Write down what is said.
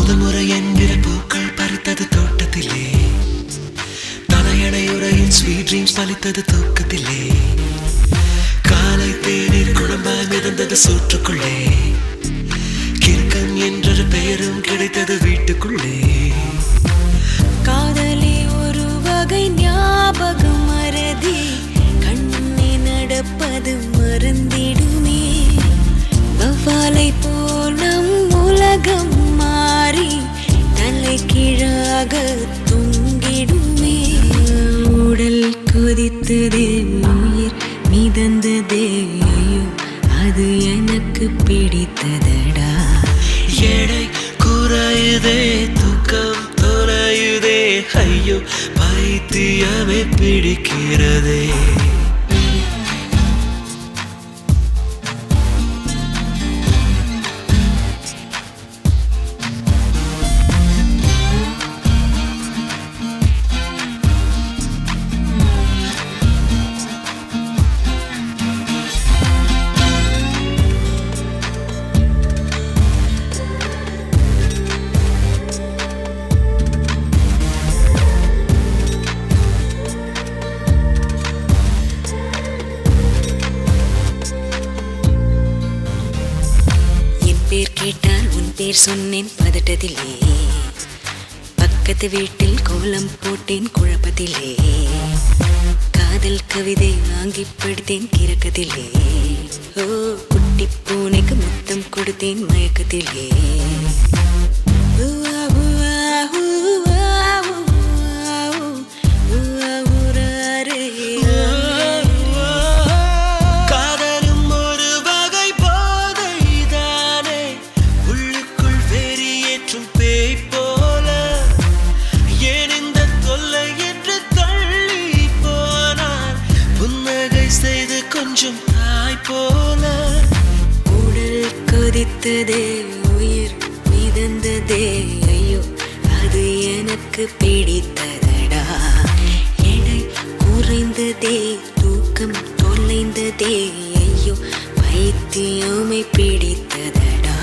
முதல் முறை என்கிற பூக்கள் பறித்தது தோட்டத்திலே, தலையணை உரையில் ஸ்வீட் ட்ரீம்ஸ் பலித்தது தூக்கத்திலே, காலை தேநீர் குழம்பாய் மிதந்தது சூற்றுக்குள்ளே, கிறுக்கன் என்றொரு பெயரும் கிடைத்தது வீட்டுக்குள்ளே. காதலே ஒரு வகை ஞாபகம் மறதி, கண்ணே நடப்பது மறந்திடுமே. வவ்வாலை போல் நம் உலகம் மாறி தலை கீழாக தொங்கிடுமே. உடல் கொதித்ததே, உயிர் மிதந்ததே, ஐயோ அது எனக்கு பிடித்ததடா. எடை குறையுதே, தூக்கம் தொலையுதே, ஐயோ பைத்தியமே பிடிக்கிறதே. பேர் கேட்டால் உன் பேர் சொன்னேன் பதட்டத்திலே, பக்கத்து வீட்டில் கோலம் போட்டேன் குழப்பத்திலே, காதல் கவிதை வாங்கி படித்தேன் கிறக்கத்திலே, ஓ குட்டி பூனைக்கு முத்தம் கொடுத்தேன் மயக்கத்திலே. கொஞ்சம் தாய் போல உடல் கொதித்ததே, உயிர் மிதந்ததே, ஐயோ அது எனக்கு பிடித்ததடா. எடை குறைந்ததே, தூக்கம் தொலைந்ததே, ஐயோ பைத்தியமே பிடித்ததடா.